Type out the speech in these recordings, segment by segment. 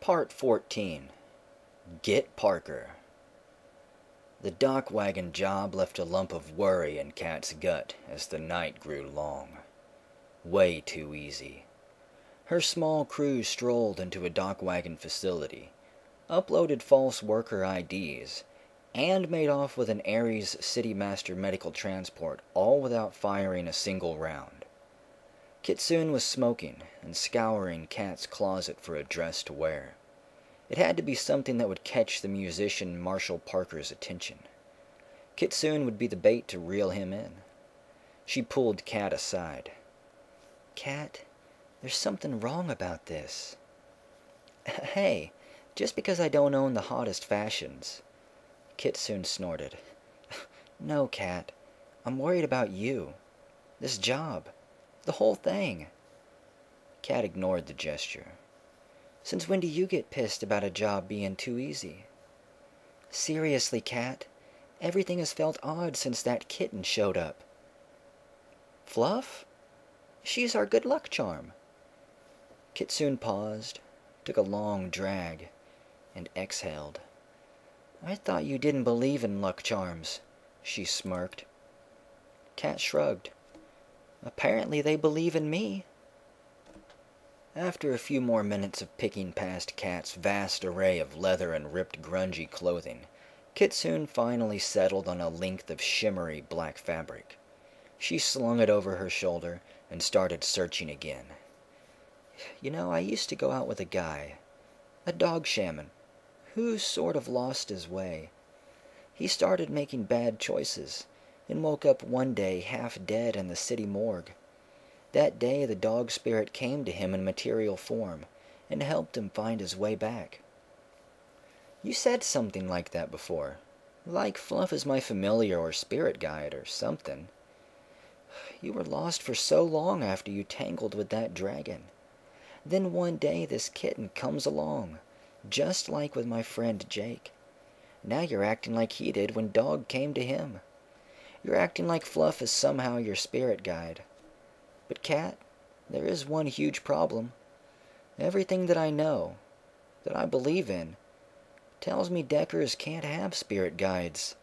Part 14. Get Parker. The dock wagon job left a lump of worry in Kat's gut as the night grew long. Way too easy. Her small crew strolled into a dock wagon facility, uploaded false worker IDs, and made off with an Ares City Master medical transport, all without firing a single round. Kitsune was smoking and scouring Kat's closet for a dress to wear. It had to be something that would catch the musician Marshall Parker's attention. Kitsune would be the bait to reel him in. She pulled Kat aside. "Kat, there's something wrong about this." "Hey, just because I don't own the hottest fashions." Kitsune snorted. "No, Kat, I'm worried about you. This job. The whole thing." Kat ignored the gesture. "Since when do you get pissed about a job being too easy?" "Seriously, Kat, everything has felt odd since that kitten showed up." "Fluff? She's our good luck charm." Kitsune paused, took a long drag, and exhaled. "I thought you didn't believe in luck charms," she smirked. Kat shrugged. "Apparently they believe in me." After a few more minutes of picking past Kat's vast array of leather and ripped grungy clothing, Kitsune finally settled on a length of shimmery black fabric. She slung it over her shoulder and started searching again. "You know, I used to go out with a guy, a dog shaman, who sort of lost his way. He started making bad choices and woke up one day half dead in the city morgue. That day the dog spirit came to him in material form and helped him find his way back." "You said something like that before. Like Fluff is my familiar or spirit guide or something. You were lost for so long after you tangled with that dragon. Then one day this kitten comes along, just like with my friend Jake. Now you're acting like he did when Dog came to him. You're acting like Fluff is somehow your spirit guide. But Kat, there is one huge problem. Everything that I know, that I believe in, tells me Deckers can't have spirit guides."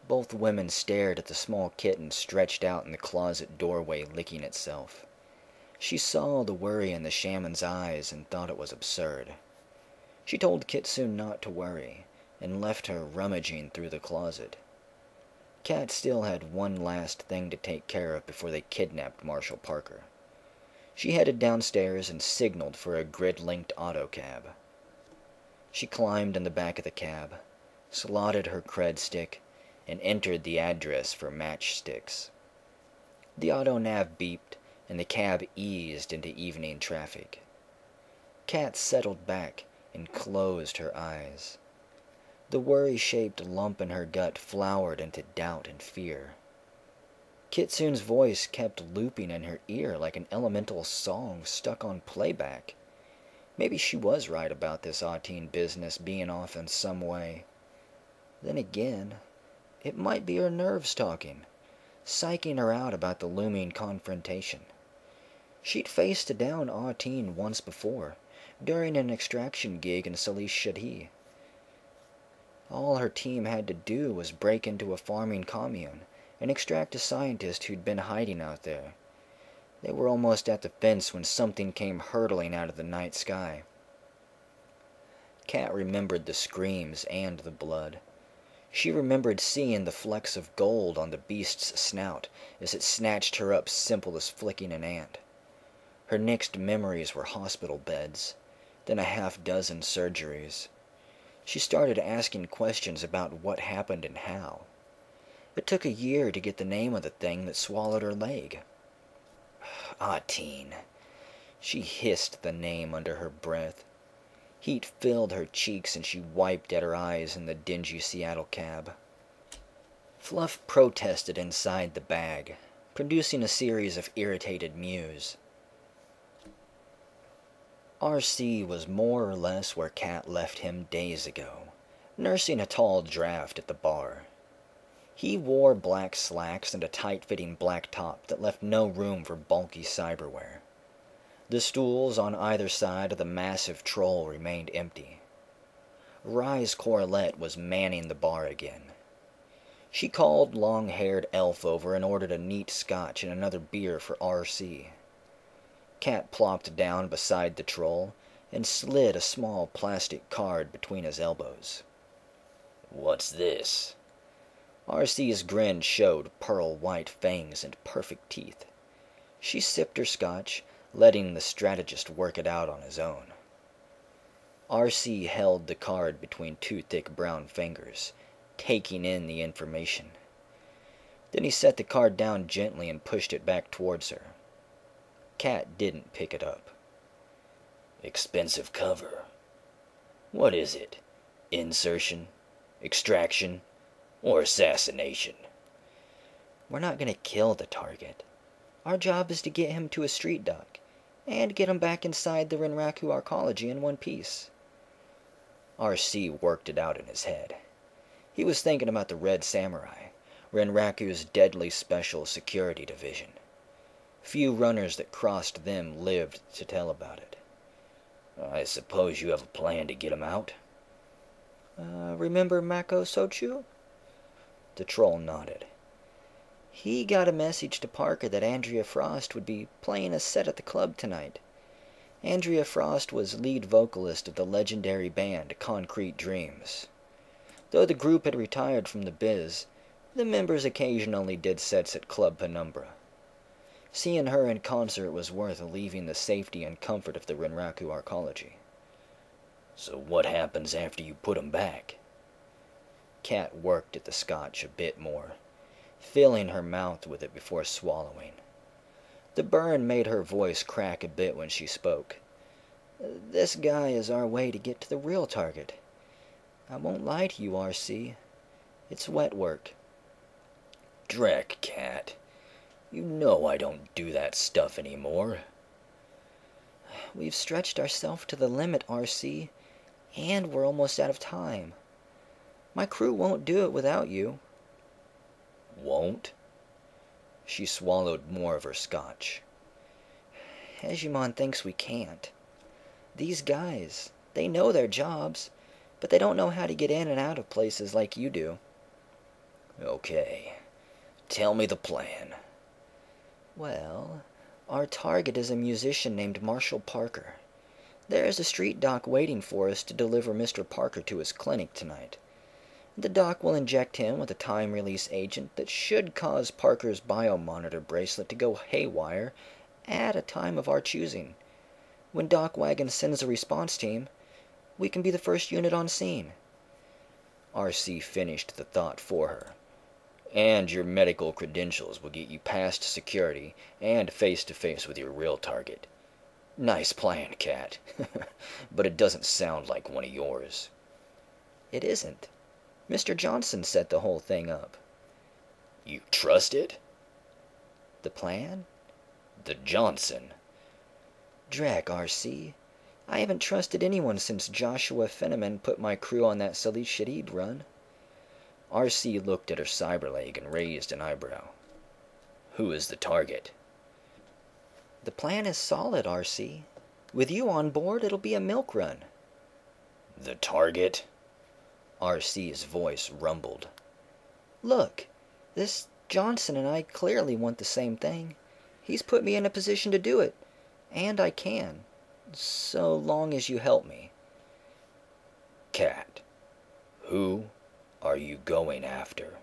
Both women stared at the small kitten stretched out in the closet doorway licking itself. She saw the worry in the shaman's eyes and thought it was absurd. She told Kitsune not to worry and left her rummaging through the closet. Kat still had one last thing to take care of before they kidnapped Marshall Parker. She headed downstairs and signaled for a grid-linked autocab. She climbed in the back of the cab, slotted her cred stick, and entered the address for matchsticks. The auto nav beeped, and the cab eased into evening traffic. Kat settled back and closed her eyes. The worry-shaped lump in her gut flowered into doubt and fear. Kitsune's voice kept looping in her ear like an elemental song stuck on playback. Maybe she was right about this Ateen business being off in some way. Then again, it might be her nerves talking, psyching her out about the looming confrontation. She'd faced down Ateen once before, during an extraction gig in Salish Shadhi. All her team had to do was break into a farming commune and extract a scientist who'd been hiding out there. They were almost at the fence when something came hurtling out of the night sky. Kat remembered the screams and the blood. She remembered seeing the flecks of gold on the beast's snout as it snatched her up simple as flicking an ant. Her next memories were hospital beds, then a half-dozen surgeries. She started asking questions about what happened and how. It took a year to get the name of the thing that swallowed her leg. Ateen. She hissed the name under her breath. Heat filled her cheeks and she wiped at her eyes in the dingy Seattle cab. Fluff protested inside the bag, producing a series of irritated mews. RC was more or less where Kat left him days ago, nursing a tall draft at the bar. He wore black slacks and a tight-fitting black top that left no room for bulky cyberware. The stools on either side of the massive troll remained empty. Rye's Corlett was manning the bar again. She called long-haired Elf over and ordered a neat scotch and another beer for R.C. Cat plopped down beside the troll and slid a small plastic card between his elbows. "What's this?" R.C.'s grin showed pearl-white fangs and perfect teeth. She sipped her scotch, letting the strategist work it out on his own. R.C. held the card between two thick brown fingers, taking in the information. Then he set the card down gently and pushed it back towards her. Cat didn't pick it up. "Expensive cover. What is it? Insertion? Extraction? Or assassination?" "We're not going to kill the target. Our job is to get him to a street dock, and get him back inside the Renraku arcology in one piece." R.C. worked it out in his head. He was thinking about the Red Samurai, Renraku's deadly special security division. Few runners that crossed them lived to tell about it. "I suppose you have a plan to get him out?" Remember Mako Sochu?" The troll nodded. "He got a message to Parker that Andrea Frost would be playing a set at the club tonight. Andrea Frost was lead vocalist of the legendary band Concrete Dreams. Though the group had retired from the biz, the members occasionally did sets at Club Penumbra. Seeing her in concert was worth leaving the safety and comfort of the Renraku arcology." "So what happens after you put him back?" Cat worked at the scotch a bit more, filling her mouth with it before swallowing. The burn made her voice crack a bit when she spoke. "This guy is our way to get to the real target. I won't lie to you, R.C. It's wet work." "Dreck, Cat. You know I don't do that stuff anymore." "We've stretched ourselves to the limit, R.C., and we're almost out of time. My crew won't do it without you." "Won't?" She swallowed more of her scotch. "Hejimon thinks we can't. These guys, they know their jobs, but they don't know how to get in and out of places like you do." "Okay. Tell me the plan." "Well, our target is a musician named Marshall Parker. There is a street doc waiting for us to deliver Mr. Parker to his clinic tonight. The doc will inject him with a time-release agent that should cause Parker's biomonitor bracelet to go haywire at a time of our choosing. When Doc Wagon sends a response team, we can be the first unit on scene." R.C. finished the thought for her. "And your medical credentials will get you past security and face-to-face with your real target. Nice plan, Cat. But it doesn't sound like one of yours." "It isn't. Mr. Johnson set the whole thing up." "You trust it?" "The plan?" "The Johnson." "Dreck, R.C. I haven't trusted anyone since Joshua Fenneman put my crew on that Salih Shadid run." R.C. looked at her cyberleg and raised an eyebrow. "Who is the target?" "The plan is solid, R.C. With you on board, it'll be a milk run." "The target?" R.C.'s voice rumbled. "Look, this Johnson and I clearly want the same thing. He's put me in a position to do it, and I can, so long as you help me." "Cat, who are you going after?"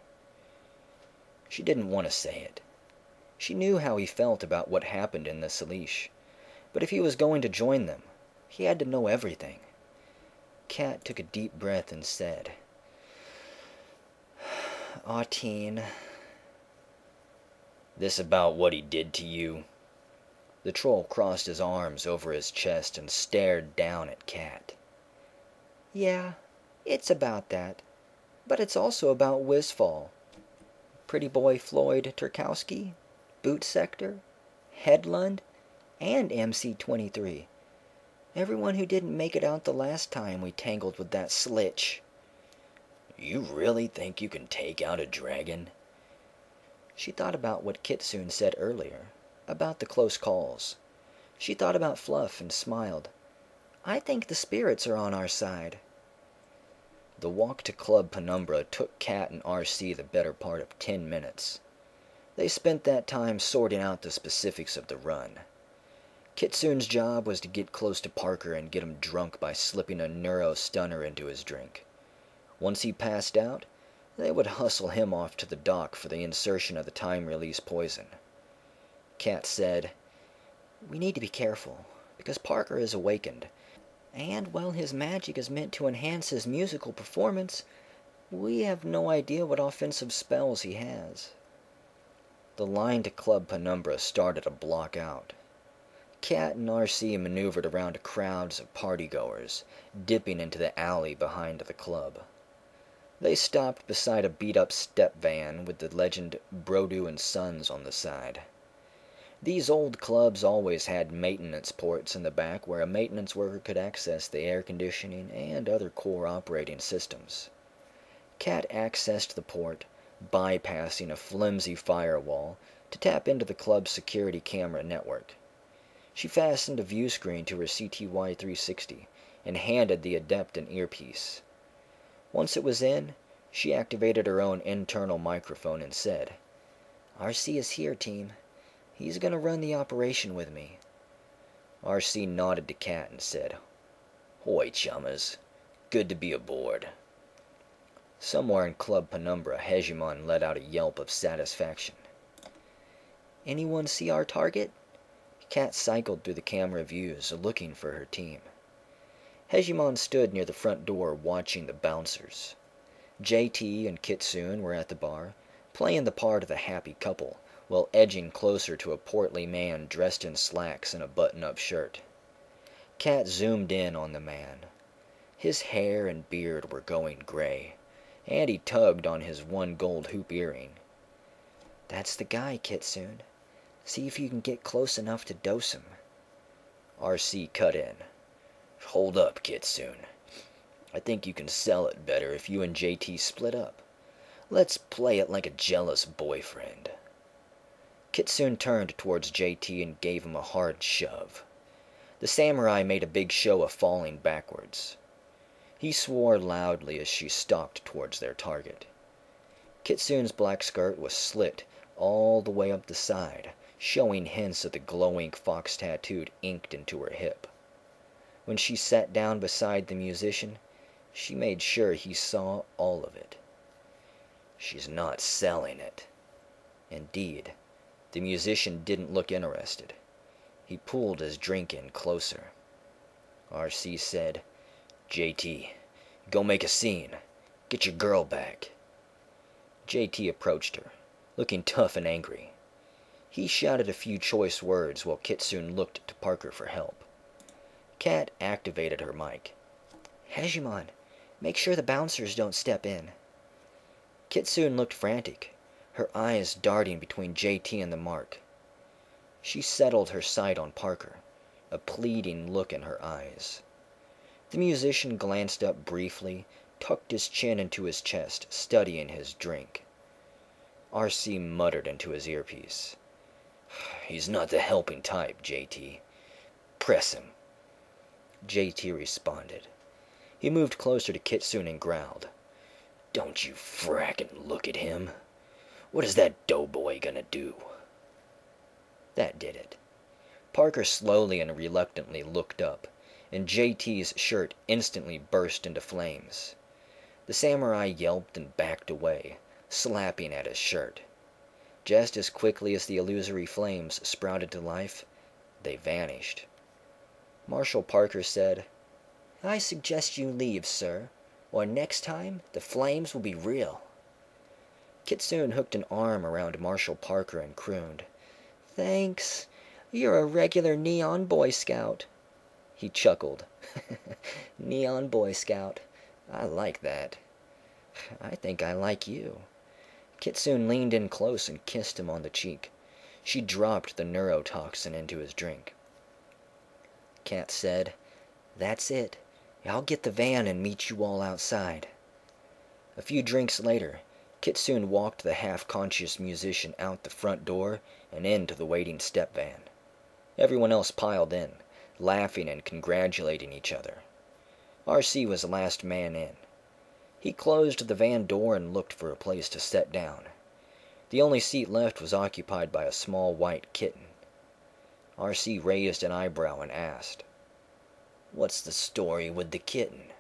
She didn't want to say it. She knew how he felt about what happened in the Salish, but if he was going to join them, he had to know everything. Cat took a deep breath and said, "Autine." "This about what he did to you?" The troll crossed his arms over his chest and stared down at Cat. "Yeah, it's about that. But it's also about Wizfall. Pretty boy Floyd Turkowski, Boot Sector, Headlund, and MC-23. Everyone who didn't make it out the last time we tangled with that slitch." "You really think you can take out a dragon?" She thought about what Kitsune said earlier, about the close calls. She thought about Fluff and smiled. "I think the spirits are on our side." The walk to Club Penumbra took Kat and RC the better part of 10 minutes. They spent that time sorting out the specifics of the run. Kitsoon's job was to get close to Parker and get him drunk by slipping a neuro stunner into his drink. Once he passed out, they would hustle him off to the dock for the insertion of the time-release poison. Kat said, "We need to be careful, because Parker is awakened, and while his magic is meant to enhance his musical performance, we have no idea what offensive spells he has." The line to Club Penumbra started a block out. Kat and RC maneuvered around crowds of partygoers, dipping into the alley behind the club. They stopped beside a beat-up step van with the legend Brodu and Sons on the side. These old clubs always had maintenance ports in the back where a maintenance worker could access the air conditioning and other core operating systems. Kat accessed the port, bypassing a flimsy firewall, to tap into the club's security camera network. She fastened a view screen to her CTY 360 and handed the adept an earpiece. Once it was in, she activated her own internal microphone and said, "RC is here, team. He's gonna run the operation with me." RC nodded to Kat and said, "Hoy, chummers. Good to be aboard." Somewhere in Club Penumbra, Hegemon let out a yelp of satisfaction. "Anyone see our target?" Kat cycled through the camera views, looking for her team. Hegemon stood near the front door watching the bouncers. JT and Kitsoon were at the bar, playing the part of the happy couple, while edging closer to a portly man dressed in slacks and a button-up shirt. Kat zoomed in on the man. His hair and beard were going gray, and he tugged on his one gold hoop earring. "That's the guy, Kitsoon. See if you can get close enough to dose him." RC cut in. "Hold up, Kitsoon. I think you can sell it better if you and JT split up. Let's play it like a jealous boyfriend." Kitsoon turned towards JT and gave him a hard shove. The samurai made a big show of falling backwards. He swore loudly as she stalked towards their target. Kitsoon's black skirt was slit all the way up the side, showing hints of the glowing fox tattooed inked into her hip. When she sat down beside the musician, she made sure he saw all of it. "She's not selling it." Indeed, the musician didn't look interested. He pulled his drink in closer. RC said, "JT, go make a scene. Get your girl back." JT approached her, looking tough and angry. He shouted a few choice words while Kitsoon looked to Parker for help. Kat activated her mic. "Hegemon, make sure the bouncers don't step in." Kitsoon looked frantic, her eyes darting between JT and the mark. She settled her sight on Parker, a pleading look in her eyes. The musician glanced up briefly, tucked his chin into his chest, studying his drink. RC muttered into his earpiece, "He's not the helping type, JT. Press him." JT responded. He moved closer to Kitsoon and growled, "Don't you frackin' look at him. What is that doughboy gonna do?" That did it. Parker slowly and reluctantly looked up, and JT's shirt instantly burst into flames. The samurai yelped and backed away, slapping at his shirt. Just as quickly as the illusory flames sprouted to life, they vanished. Marshal Parker said, "I suggest you leave, sir, or next time the flames will be real." Kitsoon hooked an arm around Marshal Parker and crooned, "Thanks. You're a regular Neon Boy Scout." He chuckled. "Neon Boy Scout. I like that." "I think I like you." Kitsoon leaned in close and kissed him on the cheek. She dropped the neurotoxin into his drink. Kat said, "That's it. I'll get the van and meet you all outside." A few drinks later, Kitsoon walked the half-conscious musician out the front door and into the waiting step van. Everyone else piled in, laughing and congratulating each other. R.C. was the last man in. He closed the van door and looked for a place to sit down. The only seat left was occupied by a small white kitten. R.C. raised an eyebrow and asked, "What's the story with the kitten?"